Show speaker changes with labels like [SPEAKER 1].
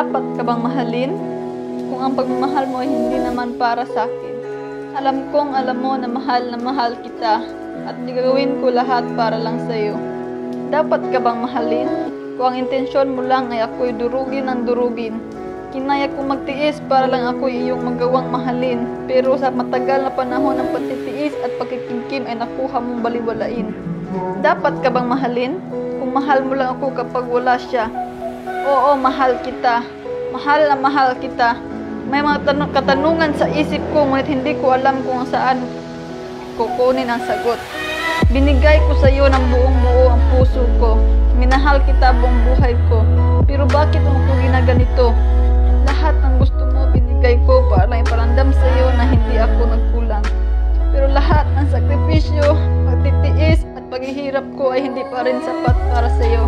[SPEAKER 1] Dapat ka bang mahalin? Kung ang pagmamahal mo ay hindi naman para sa akin. Alam kong alam mo na mahal kita at gagawin ko lahat para lang sa'yo. Dapat ka bang mahalin? Kung ang intensyon mo lang ay ako'y durugin ng durugin. Kinaya kong magtiis para lang ako'y iyong magawang mahalin. Pero sa matagal na panahon ng pagtitiis at pagkikimkim ay nakuha mong baliwalain. Dapat ka bang mahalin? Kung mahal mo lang ako kapag wala siya. Oo, mahal kita. Mahal na mahal kita. May mga katanungan sa isip ko ngunit hindi ko alam kung saan kukunin ang sagot. Binigay ko sa iyo ng buong buo ang puso ko. Minahal kita buong buhay ko. Pero bakit mo ko ginaganito? Lahat ng gusto mo binigay ko para lang iparamdam sa iyo na hindi ako nagkulang. Pero lahat ng sakripisyo, pagtitiis at paghihirap ko ay hindi pa rin sapat para sa iyo.